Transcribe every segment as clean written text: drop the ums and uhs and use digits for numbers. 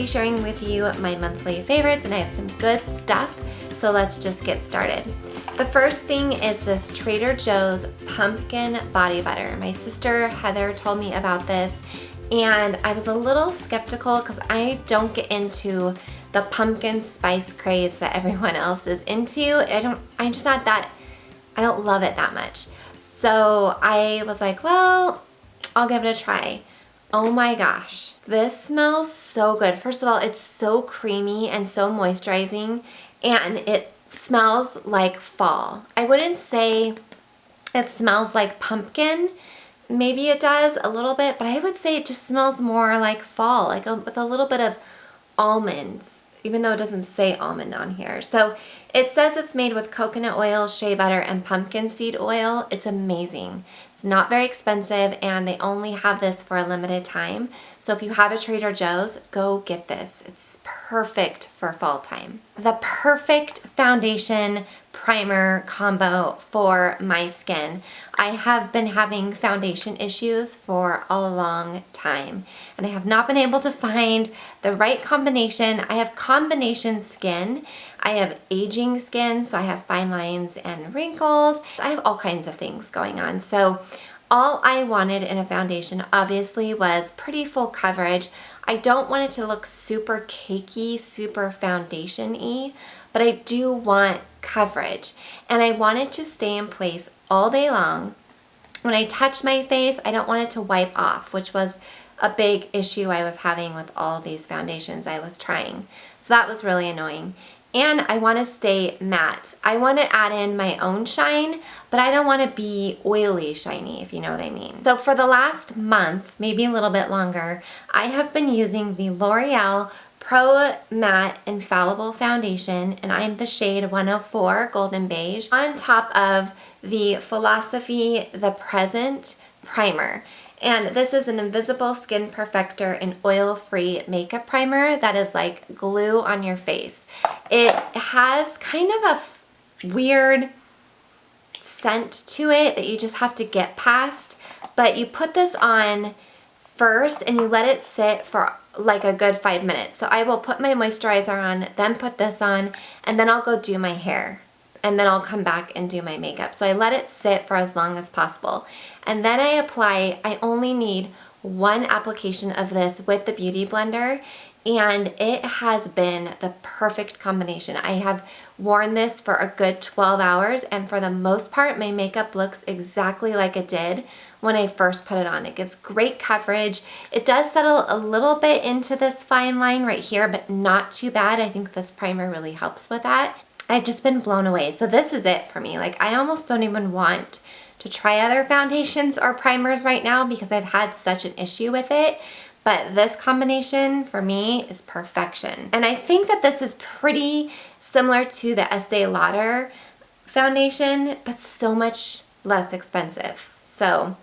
be sharing with you my monthly favorites, and I have some good stuff, so let's just get started. The first thing is this Trader Joe's Pumpkin Body Butter. My sister Heather told me about this, and I was a little skeptical because I don't get into the pumpkin spice craze that everyone else is into. I'm just not that, I don't love it that much. So I was like, well, I'll give it a try. Oh my gosh, this smells so good. First of all, it's so creamy and so moisturizing, and it smells like fall. I wouldn't say it smells like pumpkin. Maybe it does a little bit, but I would say it just smells more like fall, like with a little bit of almonds, even though it doesn't say almond on here. So it says it's made with coconut oil, shea butter, and pumpkin seed oil. It's amazing. It's not very expensive, and they only have this for a limited time. So if you have a Trader Joe's, go get this. It's perfect for fall time. The perfect foundation primer combo for my skin. I have been having foundation issues for a long time, and I have not been able to find the right combination. I have combination skin. I have aging skin, so I have fine lines and wrinkles. I have all kinds of things going on. So all I wanted in a foundation obviously was pretty full coverage. I don't want it to look super cakey, super foundation-y, but I do want coverage, and I want it to stay in place all day long. When I touch my face, I don't want it to wipe off, which was a big issue I was having with all these foundations I was trying. So that was really annoying. And I want to stay matte. I want to add in my own shine, but I don't want to be oily shiny, if you know what I mean. So for the last month, maybe a little bit longer, I have been using the L'Oreal Pro Matte Infallible Foundation, and I'm the shade 104 Golden Beige, on top of the Philosophy The Present Primer. And this is an Invisible Skin Perfector and oil-free makeup primer that is like glue on your face. It has kind of a weird scent to it that you just have to get past, but you put this on first and you let it sit for like a good 5 minutes. So I will put my moisturizer on, then put this on, and then I'll go do my hair. And then I'll come back and do my makeup. So I let it sit for as long as possible. And then I apply, I only need one application of this with the Beauty Blender, and it has been the perfect combination. I have worn this for a good 12 hours, and for the most part, my makeup looks exactly like it did when I first put it on. It gives great coverage. It does settle a little bit into this fine line right here, but not too bad. I think this primer really helps with that. I've just been blown away. So this is it for me. Like, I almost don't even want to try other foundations or primers right now because I've had such an issue with it. But this combination for me is perfection. And I think that this is pretty similar to the Estee Lauder foundation, but so much less expensive. So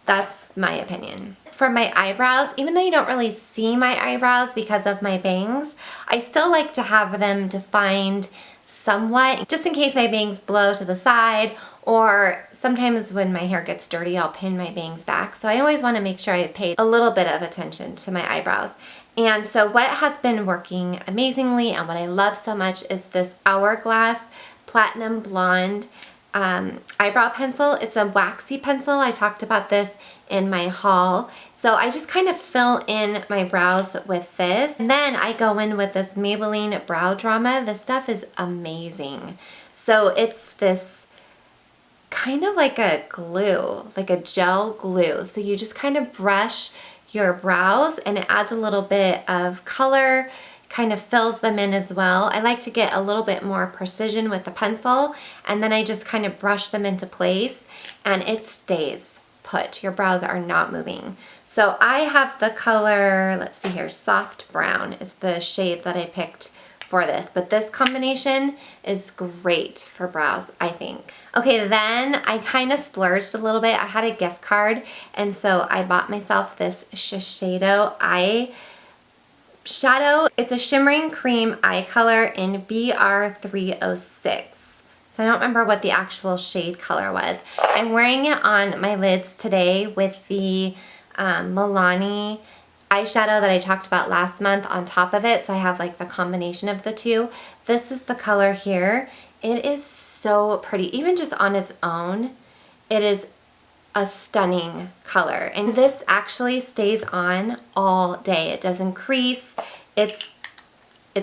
that's my opinion. For my eyebrows, even though you don't really see my eyebrows because of my bangs, I still like to have them defined somewhat, just in case my bangs blow to the side, or sometimes when my hair gets dirty, I'll pin my bangs back. So I always want to make sure I've paid a little bit of attention to my eyebrows. And so what has been working amazingly and what I love so much is this Hourglass Platinum Blonde eyebrow pencil. It's a waxy pencil. I talked about this in my haul. So I just kind of fill in my brows with this. And then I go in with this Maybelline Brow Drama. This stuff is amazing. So it's this kind of like a glue, like a gel glue. So you just kind of brush your brows and it adds a little bit of color, kind of fills them in as well. I like to get a little bit more precision with the pencil, and then I just kind of brush them into place and it stays put. Your brows are not moving. So I have the color, let's see here, Soft Brown is the shade that I picked for this, but this combination is great for brows, I think. Okay, then I kind of splurged a little bit. I had a gift card, and so I bought myself this Shiseido eye shadow. It's a shimmering cream eye color in BR306. So I don't remember what the actual shade color was. I'm wearing it on my lids today with the Milani eyeshadow that I talked about last month on top of it, so I have like the combination of the two. This is the color here. It is so pretty. Even just on its own, it is a stunning color. And this actually stays on all day. It doesn't crease. It's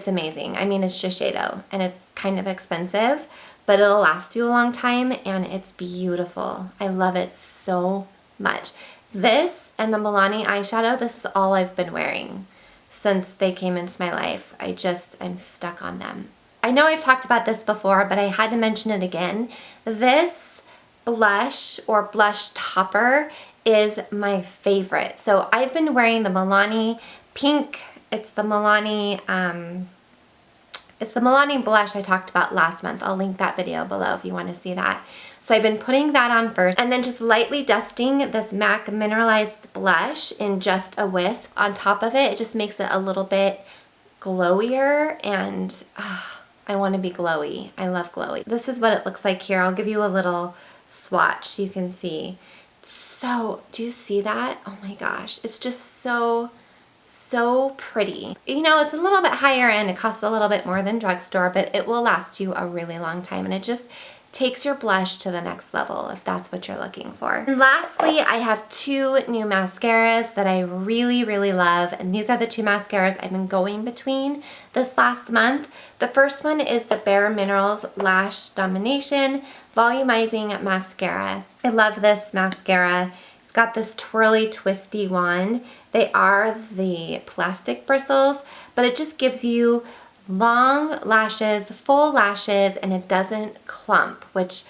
amazing. I mean, it's Shiseido and it's kind of expensive, but it'll last you a long time and it's beautiful. I love it so much. This and the Milani eyeshadow, this is all I've been wearing since they came into my life. I'm stuck on them. I know I've talked about this before, but I had to mention it again. This blush or blush topper is my favorite. So I've been wearing the Milani pink. It's the Milani blush I talked about last month. I'll link that video below if you want to see that. So I've been putting that on first and then just lightly dusting this MAC Mineralized blush in just a wisp on top of it. It just makes it a little bit glowier, and I want to be glowy. I love glowy. This is what it looks like here. I'll give you a little swatch so you can see. So, do you see that? Oh my gosh. It's just so pretty. You know, it's a little bit higher end. It costs a little bit more than drugstore, but it will last you a really long time, and it just takes your blush to the next level if that's what you're looking for. And lastly, I have two new mascaras that I really love, and these are the two mascaras I've been going between this last month. The first one is the Bare Minerals Lash Domination Volumizing Mascara. I love this mascara. It's got this twirly, twisty wand. They are the plastic bristles, but it just gives you long lashes, full lashes, and it doesn't clump, which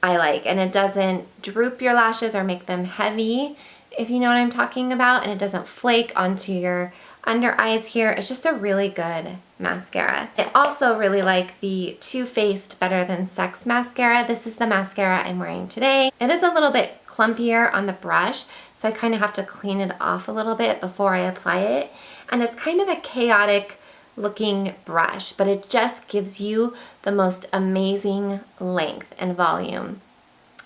I like. And it doesn't droop your lashes or make them heavy, if you know what I'm talking about. And it doesn't flake onto your under eyes here. It's just a really good mascara. I also really like the Too Faced Better Than Sex mascara. This is the mascara I'm wearing today. It is a little bit clumpier on the brush, so I kind of have to clean it off a little bit before I apply it. And it's kind of a chaotic looking brush, but it just gives you the most amazing length and volume.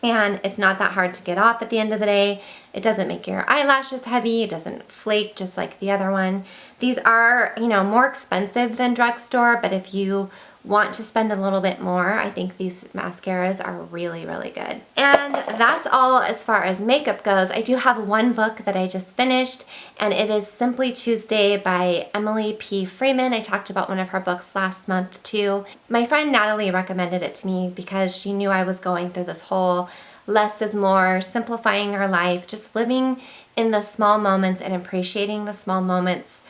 And it's not that hard to get off at the end of the day. It doesn't make your eyelashes heavy. It doesn't flake just like the other one. These are, you know, more expensive than drugstore, but if you want to spend a little bit more, I think these mascaras are really good. And that's all as far as makeup goes. I do have one book that I just finished, and it is Simply Tuesday by Emily P. Freeman. I talked about one of her books last month too. My friend Natalie recommended it to me because she knew I was going through this whole less is more, simplifying our life, just living in the small moments and appreciating the small moments.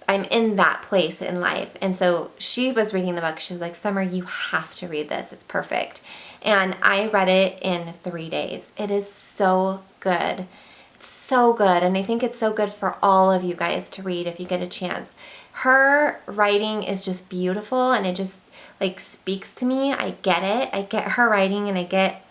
I'm in that place in life. And so she was reading the book. She was like, Summer, you have to read this. It's perfect. And I read it in 3 days. It is so good. It's so good. And I think it's so good for all of you guys to read if you get a chance. Her writing is just beautiful, and it just like speaks to me. I get it. I get her writing, and I get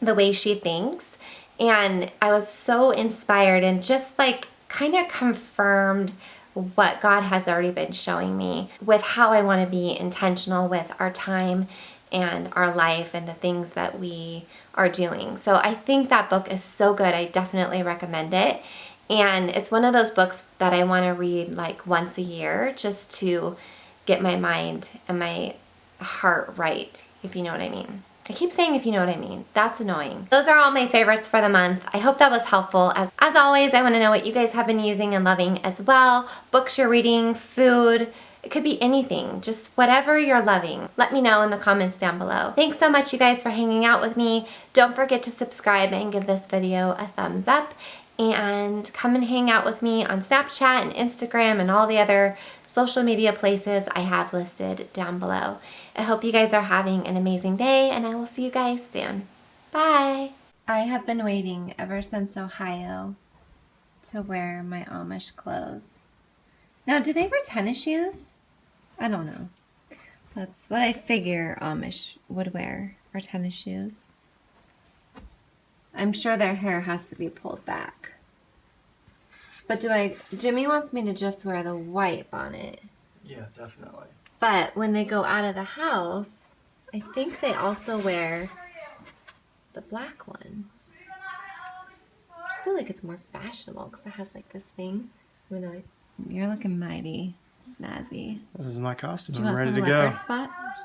the way she thinks. And I was so inspired and just like kind of confirmed what God has already been showing me with how I want to be intentional with our time and our life and the things that we are doing. So I think that book is so good. I definitely recommend it. And it's one of those books that I want to read like once a year just to get my mind and my heart right, if you know what I mean. I keep saying if you know what I mean. That's annoying. Those are all my favorites for the month. I hope that was helpful. As always, I want to know what you guys have been using and loving as well. Books you're reading, food, it could be anything. Just whatever you're loving. Let me know in the comments down below. Thanks so much, you guys, for hanging out with me. Don't forget to subscribe and give this video a thumbs up. And come and hang out with me on Snapchat and Instagram and all the other social media places I have listed down below. I hope you guys are having an amazing day, and I will see you guys soon. Bye! I have been waiting ever since Ohio to wear my Amish clothes. Now, do they wear tennis shoes? I don't know. That's what I figure Amish would wear, are tennis shoes. I'm sure their hair has to be pulled back. But Jimmy wants me to just wear the white bonnet. Yeah, definitely. But when they go out of the house, I think they also wear the black one. I just feel like it's more fashionable because it has like this thing You're looking mighty snazzy. This is my costume. Do you I'm want ready some to go. leopard spots?